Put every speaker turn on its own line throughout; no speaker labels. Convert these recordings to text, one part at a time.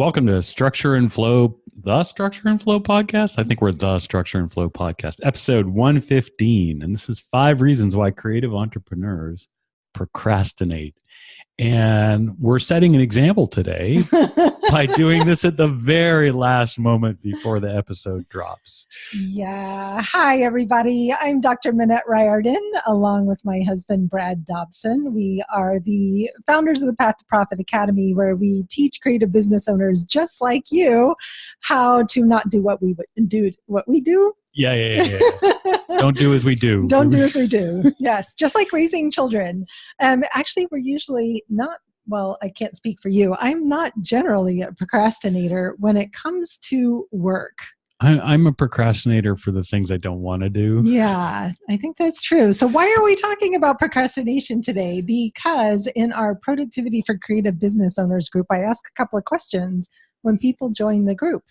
Welcome to Structure and Flow, the Structure and Flow podcast. I think we're the Structure and Flow podcast, episode 115. And this is 5 reasons why creative entrepreneurs procrastinate. And we're setting an example today by doing this at the very last moment before the episode drops.
Yeah. Hi, everybody. I'm Dr. Minette Riordan, along with my husband, Brad Dobson. We are the founders of the Path to Profit Academy, where we teach creative business owners just like you how to not do what we do.
Yeah. Don't do as we do.
Don't do as we do. Yes. Just like raising children. Actually, we're usually not, well, I can't speak for you. I'm not generally a procrastinator when it comes to work.
I'm a procrastinator for the things I don't want to do.
Yeah, I think that's true. So why are we talking about procrastination today? Because in our Productivity for Creative Business Owners group, I ask a couple of questions when people join the group.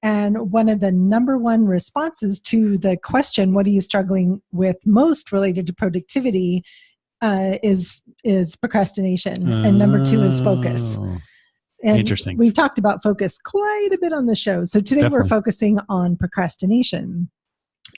And one of the number one responses to the question, what are you struggling with most related to productivity, is procrastination. And number 2 is focus. And
interesting.
We've talked about focus quite a bit on the show. So today We're focusing on procrastination.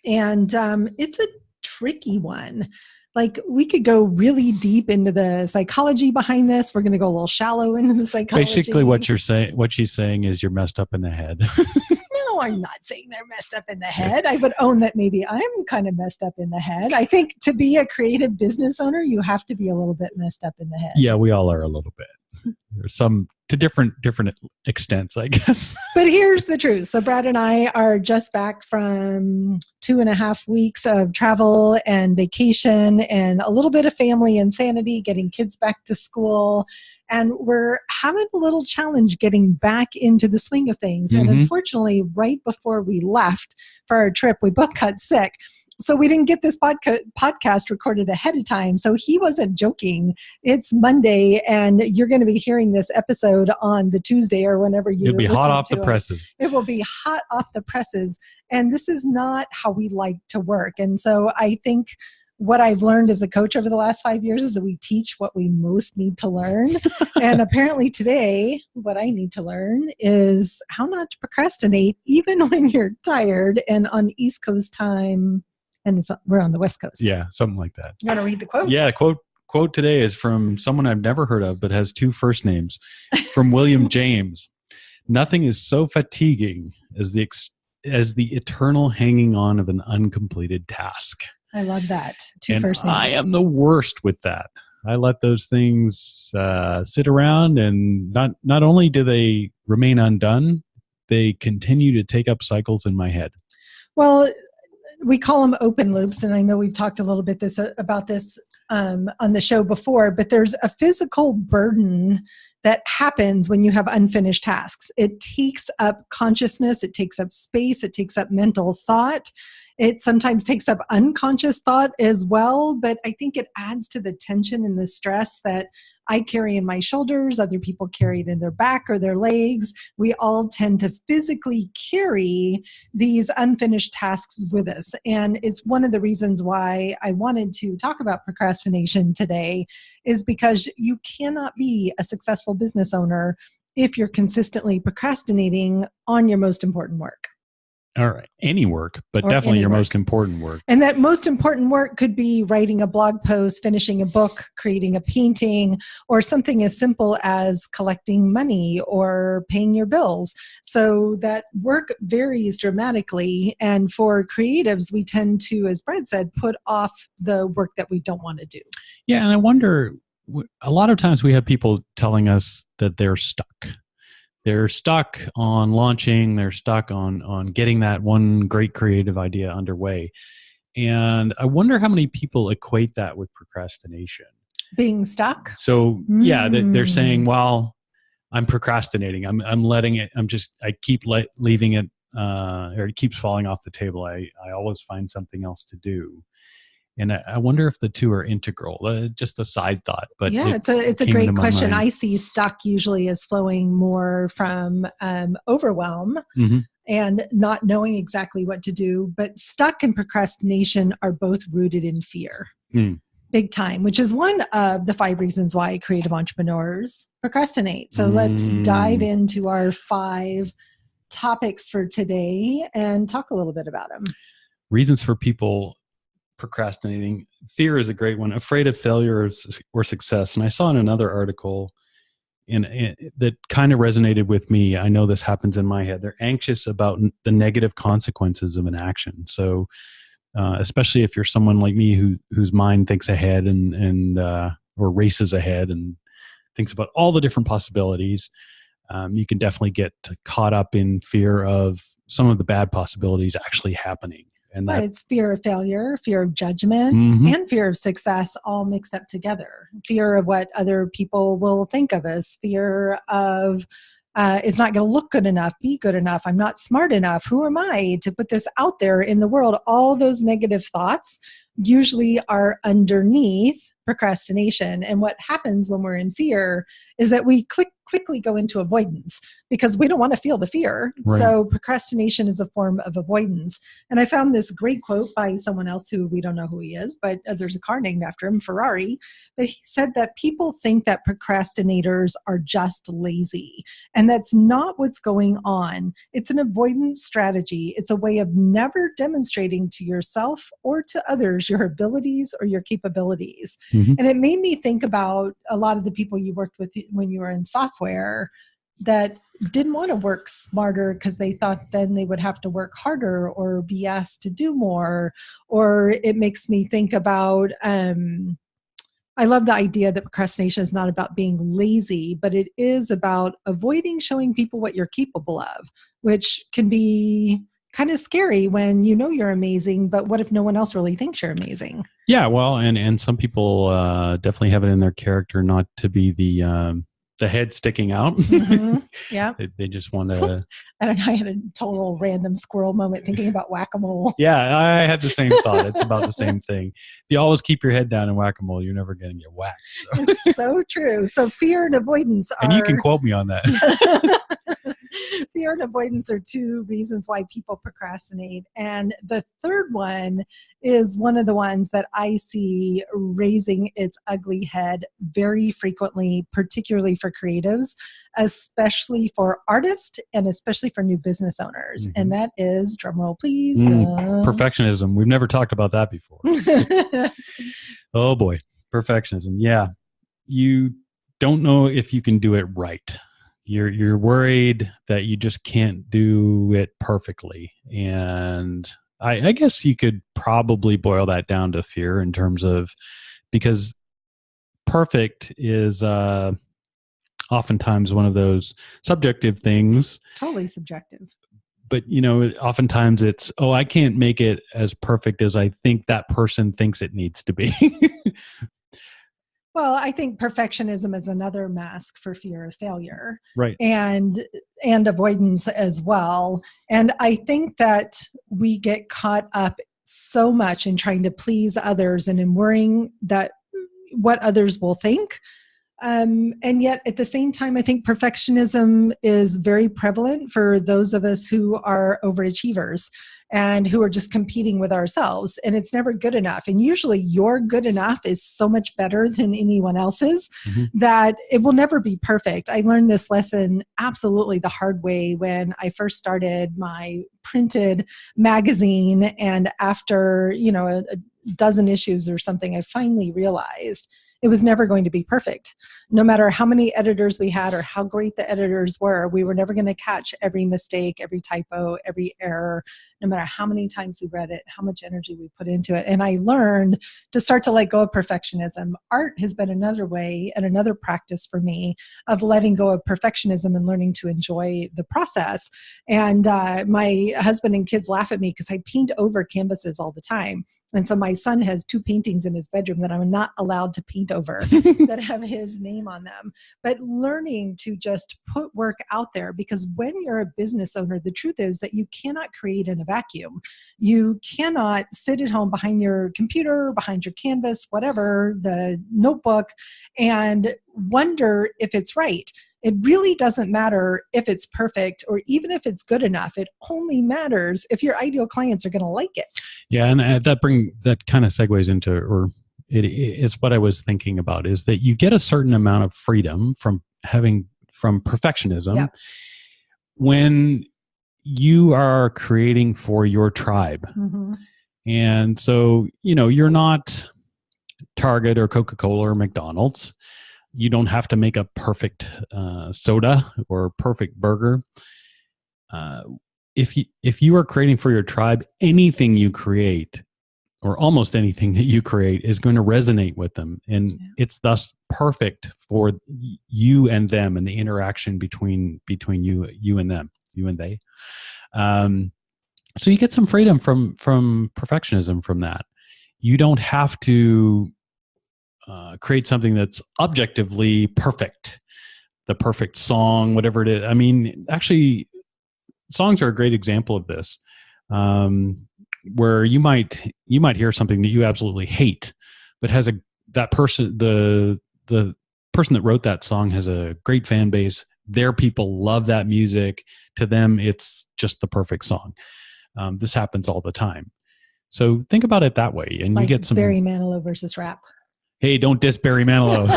And it's a tricky one. Like, we could go really deep into the psychology behind this. We're going to go a little shallow into the psychology.
Basically, what she's saying is you're messed up in the head.
No, I'm not saying they're messed up in the head. I would own that maybe I'm kind of messed up in the head. I think to be a creative business owner, you have to be a little bit messed up in the head.
Yeah, we all are a little bit. There's some to different extents, I guess.
But here's the truth. So Brad and I are just back from 2.5 weeks of travel and vacation and a little bit of family insanity, getting kids back to school. And we're having a little challenge getting back into the swing of things. And unfortunately, right before we left for our trip, we both got sick. So we didn't get this podcast recorded ahead of time. So he wasn't joking. It's Monday, and you're going to be hearing this episode on the Tuesday or whenever you.
It'll be hot off the presses.
It will be hot off the presses. And this is not how we like to work. And so I think what I've learned as a coach over the last 5 years is that we teach what we most need to learn. And apparently today, what I need to learn is how not to procrastinate even when you're tired and on East Coast time. And we're on the West Coast.
Yeah, something like that.
You want to read the quote?
Yeah, quote today is from someone I've never heard of, but has 2 first names, from William James. Nothing is so fatiguing as the eternal hanging on of an uncompleted task.
I love that. 2 first names.
I am the worst with that. I let those things sit around, and not only do they remain undone, they continue to take up cycles in my head.
Well, we call them open loops, and I know we've talked a little bit about this on the show before, but there's a physical burden that happens when you have unfinished tasks. It takes up consciousness, it takes up space, it takes up mental thought. It sometimes takes up unconscious thought as well, but I think it adds to the tension and the stress that I carry in my shoulders, other people carry it in their back or their legs. We all tend to physically carry these unfinished tasks with us. And it's one of the reasons why I wanted to talk about procrastination today, is because you cannot be a successful business owner if you're consistently procrastinating on your most important work.
All right. Any work, but definitely your most important work.
And that most important work could be writing a blog post, finishing a book, creating a painting, or something as simple as collecting money or paying your bills. So that work varies dramatically. And for creatives, we tend to, as Brad said, put off the work that we don't want to do.
Yeah. And I wonder, a lot of times we have people telling us that they're stuck. They're stuck on launching. They're stuck on getting that one great creative idea underway. And I wonder how many people equate that with procrastination.
Being stuck?
So, yeah, they're saying, well, I'm procrastinating. I'm letting it. I keep leaving it, or it keeps falling off the table. I always find something else to do. And I wonder if the two are integral. Just a side thought, but
yeah, it's a great question. I see stuck usually as flowing more from overwhelm and not knowing exactly what to do. But stuck and procrastination are both rooted in fear. Big time, which is one of the 5 reasons why creative entrepreneurs procrastinate. So let's dive into our 5 topics for today and talk a little bit about them.
Reasons for people procrastinating. Fear is a great one. Afraid of failure or success. And I saw in another article that kind of resonated with me. I know this happens in my head. They're anxious about the negative consequences of an action. So especially if you're someone like me whose mind thinks ahead and or races ahead and thinks about all the different possibilities, you can definitely get caught up in fear of some of the bad possibilities actually happening. And
it's fear of failure, fear of judgment, and fear of success all mixed up together. Fear of what other people will think of us, fear of it's not going to look good enough, be good enough, I'm not smart enough, who am I to put this out there in the world? All those negative thoughts usually are underneath procrastination. And what happens when we're in fear is that we quickly go into avoidance because we don't want to feel the fear.
Right.
So procrastination is a form of avoidance. And I found this great quote by someone else who we don't know who he is, but there's a car named after him, Ferrari. But he said that people think that procrastinators are just lazy. And that's not what's going on. It's an avoidance strategy. It's a way of never demonstrating to yourself or to others your abilities or your capabilities. And it made me think about a lot of the people you worked with when you were in software that didn't want to work smarter because they thought then they would have to work harder or be asked to do more. Or it makes me think about, I love the idea that procrastination is not about being lazy, but it is about avoiding showing people what you're capable of, which can be kind of scary when you know you're amazing, but what if no one else really thinks you're amazing?
Yeah, well, and some people definitely have it in their character not to be the head sticking out.
Yeah.
They just want to.
I don't know. I had a total random squirrel moment thinking about whack-a-mole.
Yeah, I had the same thought. It's about the same thing. If you always keep your head down in whack-a-mole, you're never going to get whacked. So.
It's so true. So fear and avoidance are...
And you can quote me on that.
Fear and avoidance are 2 reasons why people procrastinate. And the third one is one of the ones that I see raising its ugly head very frequently, particularly for creatives, especially for artists and especially for new business owners. And that is, drumroll please.
Perfectionism. We've never talked about that before. Oh boy. Perfectionism. Yeah. You don't know if you can do it right. You're worried that you just can't do it perfectly. And I guess you could probably boil that down to fear in terms of, because perfect is oftentimes one of those subjective things.
It's totally subjective.
But, oftentimes it's, I can't make it as perfect as I think that person thinks it needs to be.
Well, I think perfectionism is another mask for fear of failure,
right?
And avoidance as well. And I think that we get caught up so much in trying to please others and in worrying that what others will think. And yet at the same time, I think perfectionism is very prevalent for those of us who are overachievers and who are just competing with ourselves. And it's never good enough. And usually your good enough is so much better than anyone else's that it will never be perfect. I learned this lesson absolutely the hard way when I first started my printed magazine. And after, a dozen issues or something, I finally realized it was never going to be perfect. No matter how many editors we had or how great the editors were, we were never going to catch every mistake, every typo, every error, no matter how many times we read it, how much energy we put into it. And I learned to start to let go of perfectionism. Art has been another way and another practice for me of letting go of perfectionism and learning to enjoy the process. And my husband and kids laugh at me because I paint over canvases all the time. And so my son has 2 paintings in his bedroom that I'm not allowed to paint over that have his name on them. But learning to just put work out there, because when you're a business owner, the truth is that you cannot create in a vacuum. You cannot sit at home behind your computer, behind your canvas, whatever, the notebook, and wonder if it's right. It really doesn't matter if it's perfect or even if it's good enough. It only matters if your ideal clients are going to like it.
Yeah, and that kind of segues into, or is what I was thinking about, is that you get a certain amount of freedom from perfectionism
Yeah.
when you are creating for your tribe.
Mm-hmm.
And so, you're not Target or Coca-Cola or McDonald's. You don't have to make a perfect soda or perfect burger. If you are creating for your tribe, anything you create, or almost anything that you create, is going to resonate with them, and it's thus perfect for you and them, and the interaction between you and them, you and they. So you get some freedom from perfectionism from that. You don't have to create something that's objectively perfect, the perfect song, whatever it is. I mean, actually, songs are a great example of this, where you might hear something that you absolutely hate, but that person, the person that wrote that song, has a great fan base. Their people love that music. To them, it's just the perfect song. This happens all the time. So think about it that way, and
like
you get some
Barry Manilow versus rap.
Hey, don't diss Barry Manilow.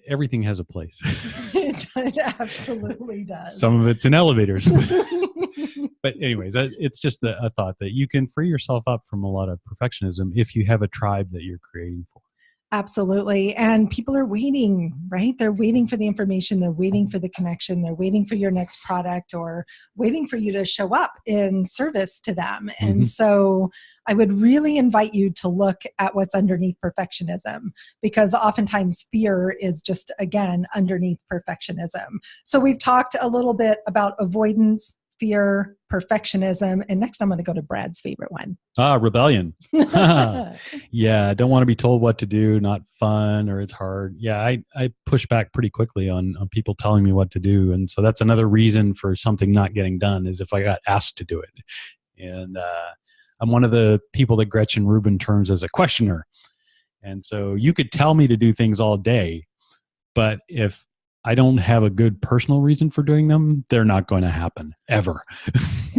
Everything has a place.
It absolutely does.
Some of it's in elevators. But anyways, it's just a thought that you can free yourself up from a lot of perfectionism if you have a tribe that you're creating for.
Absolutely. And people are waiting, right? They're waiting for the information. They're waiting for the connection. They're waiting for your next product, or waiting for you to show up in service to them.
Mm-hmm.
And so I would really invite you to look at what's underneath perfectionism, because oftentimes fear is just, again, underneath perfectionism. So we've talked a little bit about avoidance, fear, perfectionism, and next I'm going to go to Brad's favorite one.
Rebellion. Yeah, don't want to be told what to do, not fun, or it's hard. Yeah, I push back pretty quickly on people telling me what to do, and so that's another reason for something not getting done, is if I got asked to do it. And I'm one of the people that Gretchen Rubin terms as a questioner, and so you could tell me to do things all day, but if I don't have a good personal reason for doing them, they're not going to happen ever.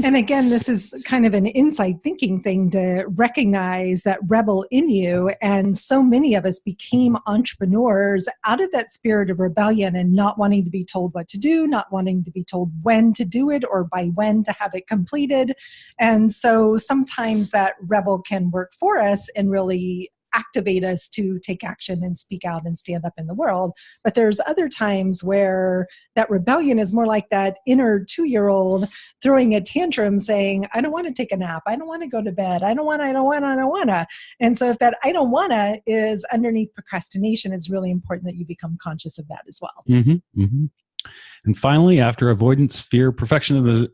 And again, this is kind of an inside thinking thing to recognize that rebel in you. And so many of us became entrepreneurs out of that spirit of rebellion and not wanting to be told what to do, not wanting to be told when to do it or by when to have it completed. And so sometimes that rebel can work for us and really activate us to take action and speak out and stand up in the world. But there's other times where that rebellion is more like that inner 2-year-old throwing a tantrum saying, I don't want to take a nap. I don't want to go to bed. I don't want to. And so if that I don't want to is underneath procrastination, it's really important that you become conscious of that as well.
Mm-hmm, mm-hmm. And finally, after avoidance, fear, perfectionism,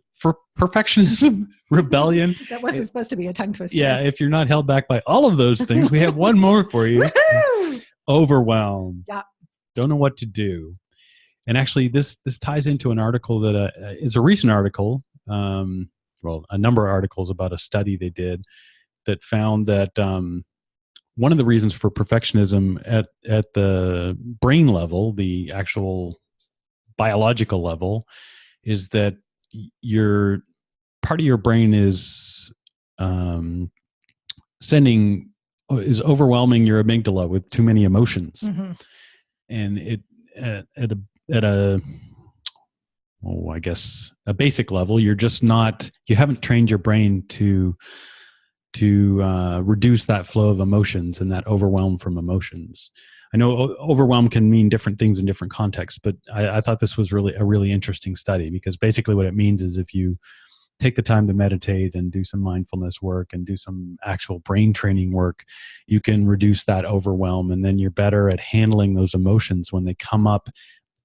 rebellion.
That wasn't supposed to be a tongue twister.
Yeah, if you're not held back by all of those things, we have one more for you. Overwhelm.
Yeah.
Don't know what to do. And actually, this ties into an article that is a recent article. Well, a number of articles about a study they did that found that one of the reasons for perfectionism at the brain level, the actual biological level, is that your part of your brain is overwhelming your amygdala with too many emotions. Mm-hmm. And it at a I guess a basic level, you haven't trained your brain to reduce that flow of emotions and that overwhelm from emotions. I know overwhelm can mean different things in different contexts, but I thought this was really a really interesting study, because basically what it means is if you take the time to meditate and do some mindfulness work and do some actual brain training work, you can reduce that overwhelm, and then you're better at handling those emotions when they come up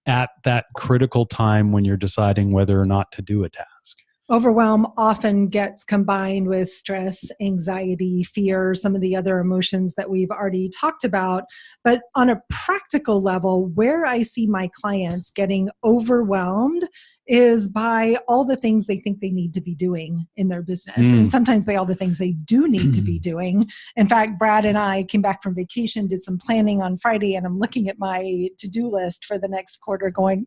at that critical time when you're deciding whether or not to do a task.
Overwhelm often gets combined with stress, anxiety, fear, some of the other emotions that we've already talked about. But on a practical level, where I see my clients getting overwhelmed is by all the things they think they need to be doing in their business. And sometimes by all the things they do need to be doing. In fact, Brad and I came back from vacation, did some planning on Friday, and I'm looking at my to-do list for the next quarter going,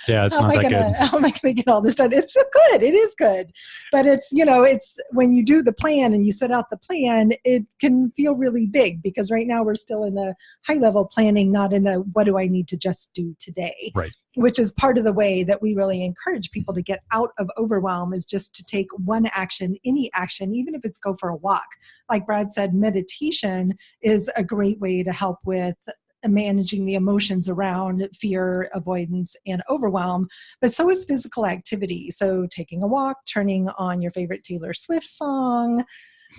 yeah, it's not that good.
How am I going to get all this done? It's so good. It is good. But it's, it's when you do the plan and you set out the plan, it can feel really big because right now we're still in the high level planning, not in the what do I need to just do today.
Right.
Which is part of the way that we really encourage people to get out of overwhelm is just to take one action, any action, even if it's go for a walk. Like Brad said, meditation is a great way to help with managing the emotions around fear, avoidance, and overwhelm, but so is physical activity. So taking a walk, turning on your favorite Taylor Swift song,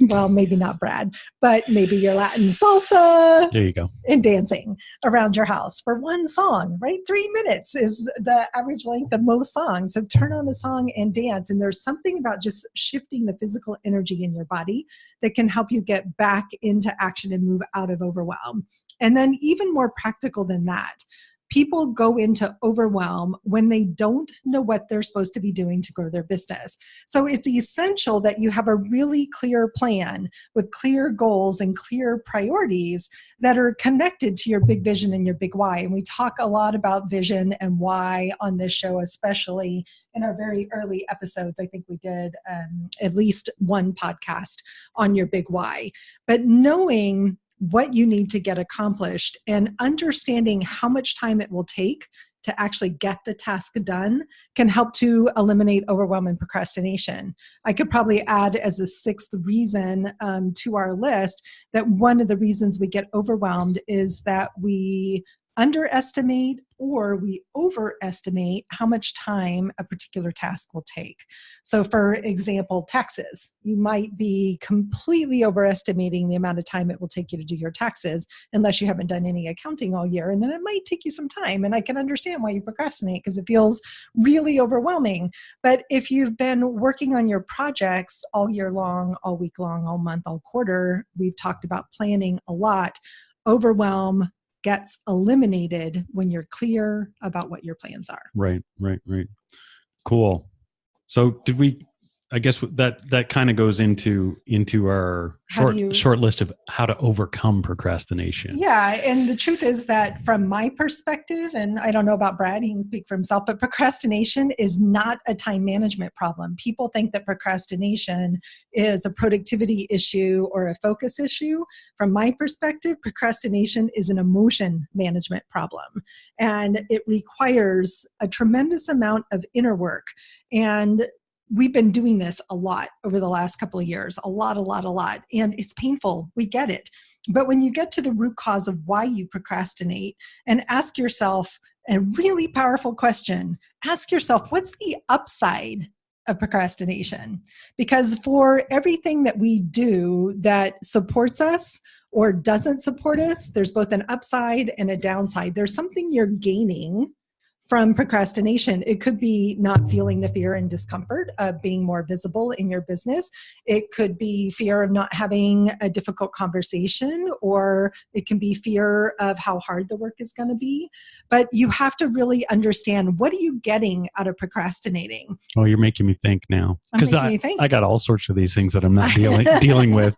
well, maybe not Brad, but maybe your Latin salsa.
There you go.
And dancing around your house for one song, right? 3 minutes is the average length of most songs. So turn on a song and dance. And there's something about just shifting the physical energy in your body that can help you get back into action and move out of overwhelm. And then even more practical than that, people go into overwhelm when they don't know what they're supposed to be doing to grow their business. So it's essential that you have a really clear plan with clear goals and clear priorities that are connected to your big vision and your big why. And we talk a lot about vision and why on this show, especially in our very early episodes. I think we did at least one podcast on your big why. But knowing what you need to get accomplished and understanding how much time it will take to actually get the task done can help to eliminate overwhelm and procrastination. I could probably add as a sixth reason to our list that one of the reasons we get overwhelmed is that we underestimate or we overestimate how much time a particular task will take. So for example, taxes. You might be completely overestimating the amount of time it will take you to do your taxes unless you haven't done any accounting all year. And then it might take you some time. And I can understand why you procrastinate because it feels really overwhelming. But if you've been working on your projects all year long, all week long, all month, all quarter, we've talked about planning a lot. Overwhelm gets eliminated when you're clear about what your plans are.
Right. Cool. So I guess that kind of goes into our short list of how to overcome procrastination.
Yeah. And the truth is that from my perspective, and I don't know about Brad, he can speak for himself, but procrastination is not a time management problem. People think that procrastination is a productivity issue or a focus issue. From my perspective, procrastination is an emotion management problem. And it requires a tremendous amount of inner work. And we've been doing this a lot over the last couple of years, a lot. And it's painful. We get it. But when you get to the root cause of why you procrastinate and ask yourself a really powerful question, ask yourself, what's the upside of procrastination? Because for everything that we do that supports us or doesn't support us, there's both an upside and a downside. There's something you're gaining from procrastination. It could be not feeling the fear and discomfort of being more visible in your business. It could be fear of not having a difficult conversation, or it can be fear of how hard the work is going to be. But you have to really understand, what are you getting out of procrastinating?
Oh, you're making me think now. Because I got all sorts of these things that I'm not dealing with.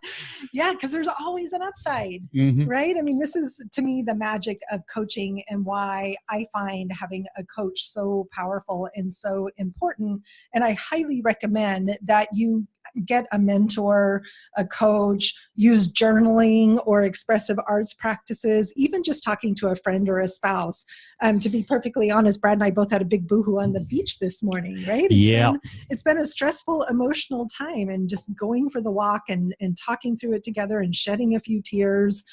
Yeah, because there's always an upside, right? I mean, this is, to me, the magic of coaching and why I find having a coach so powerful and so important. And I highly recommend that you get a mentor, a coach, use journaling or expressive arts practices, even just talking to a friend or a spouse. To be perfectly honest, Brad and I both had a big boohoo on the beach this morning, right? It's been a stressful, emotional time, and just going for the walk and talking through it together and shedding a few tears.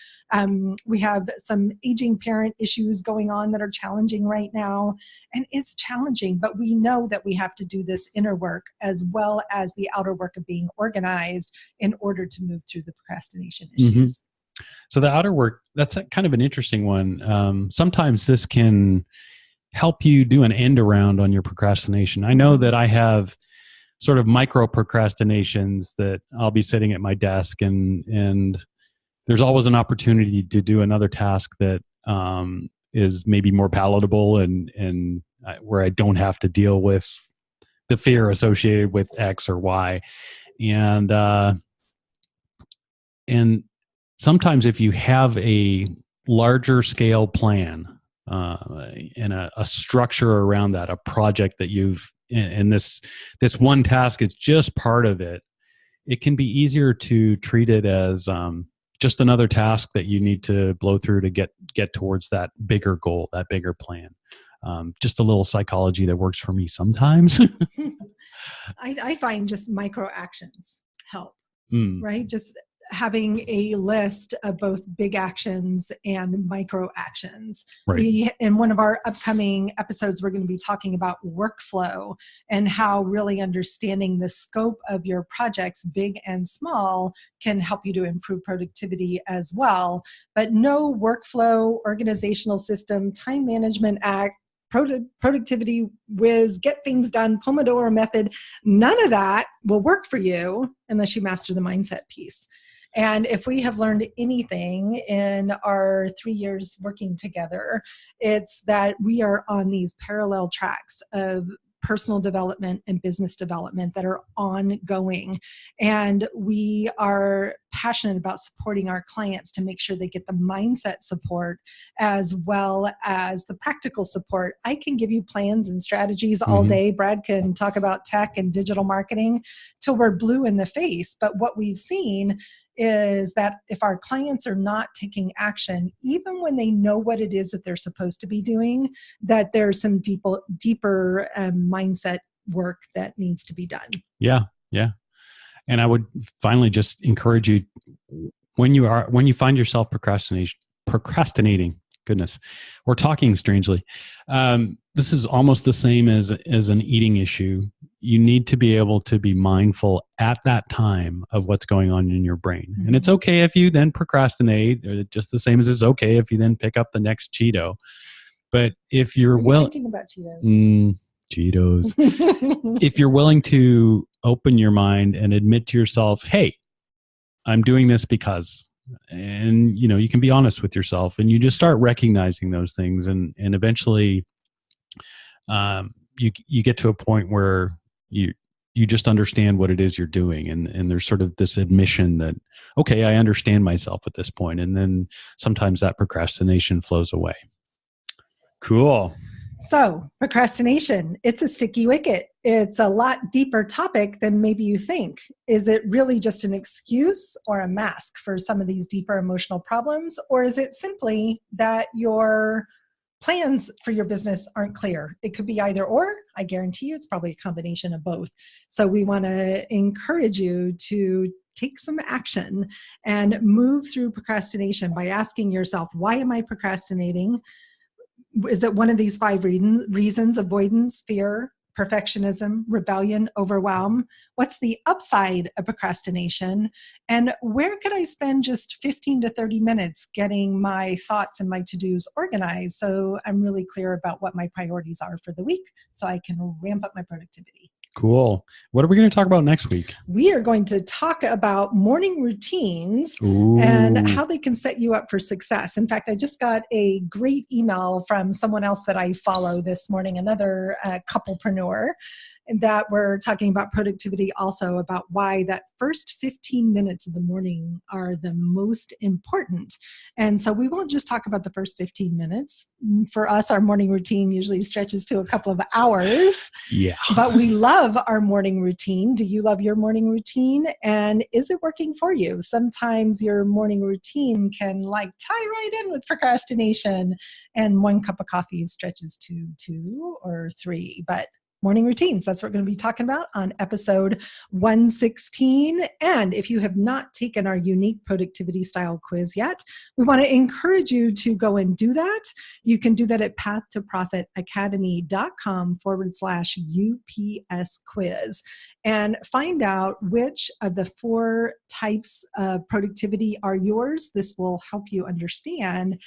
We have some aging parent issues going on that are challenging right now. And it's challenging, but we know that we have to do this inner work as well as the outer work of being organized in order to move through the procrastination issues.
So the outer work, that's kind of an interesting one. Sometimes this can help you do an end around on your procrastination. I know that I have sort of micro procrastinations that I'll be sitting at my desk and there's always an opportunity to do another task that is maybe more palatable and where I don't have to deal with the fear associated with X or Y. And sometimes if you have a larger scale plan and a structure around that, a project that and this one task is just part of it, it can be easier to treat it as just another task that you need to blow through to get towards that bigger goal, that bigger plan. Just a little psychology that works for me sometimes.
I find just micro actions help, right? Just having a list of both big actions and micro actions.
Right.
In one of our upcoming episodes, we're going to be talking about workflow and how really understanding the scope of your projects, big and small, can help you to improve productivity as well. But no workflow, organizational system, time management act, productivity whiz, get things done, Pomodoro method, none of that will work for you unless you master the mindset piece. And if we have learned anything in our 3 years working together, it's that we are on these parallel tracks of personal development and business development that are ongoing. And we are passionate about supporting our clients to make sure they get the mindset support as well as the practical support. I can give you plans and strategies all day. Brad can talk about tech and digital marketing till we're blue in the face. But what we've seen is that if our clients are not taking action, even when they know what it is that they're supposed to be doing, that there's some deeper mindset work that needs to be done.
Yeah. And I would finally just encourage you, when you find yourself procrastinating, goodness, or talking strangely, this is almost the same as an eating issue. You need to be able to be mindful at that time of what's going on in your brain. And it's okay if you then procrastinate, just the same as it's okay if you then pick up the next Cheeto. But if you're
thinking about Cheetos.
Cheetos. If you're willing to open your mind and admit to yourself, hey, I'm doing this because, and you can be honest with yourself, and you just start recognizing those things, and eventually you get to a point where you just understand what it is you're doing, and there's sort of this admission that, okay, I understand myself at this point, and then sometimes that procrastination flows away. Cool.
So, procrastination, it's a sticky wicket. It's a lot deeper topic than maybe you think. Is it really just an excuse or a mask for some of these deeper emotional problems? Or is it simply that your plans for your business aren't clear? It could be either or. I guarantee you it's probably a combination of both. So we want to encourage you to take some action and move through procrastination by asking yourself, why am I procrastinating? Is it one of these 5 reasons? Avoidance, fear, perfectionism, rebellion, overwhelm? What's the upside of procrastination? And where could I spend just 15 to 30 minutes getting my thoughts and my to-dos organized so I'm really clear about what my priorities are for the week so I can ramp up my productivity?
Cool. What are we going to talk about next week?
We are going to talk about morning routines and how they can set you up for success. In fact, I just got a great email from someone else that I follow this morning, another couplepreneur, that we're talking about productivity also, about why that first 15 minutes of the morning are the most important. And so we won't just talk about the first 15 minutes. For us, our morning routine usually stretches to a couple of hours.
Yeah.
But we love our morning routine. Do you love your morning routine? And is it working for you? Sometimes your morning routine can tie right in with procrastination, and 1 cup of coffee stretches to 2 or 3. But morning routines, that's what we're going to be talking about on episode 116. And if you have not taken our unique productivity style quiz yet, we want to encourage you to go and do that. You can do that at pathtопроfitacademy.com/UPS quiz and find out which of the 4 types of productivity are yours. This will help you understand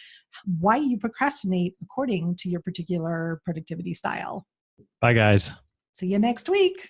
why you procrastinate according to your particular productivity style.
Bye, guys.
See you next week.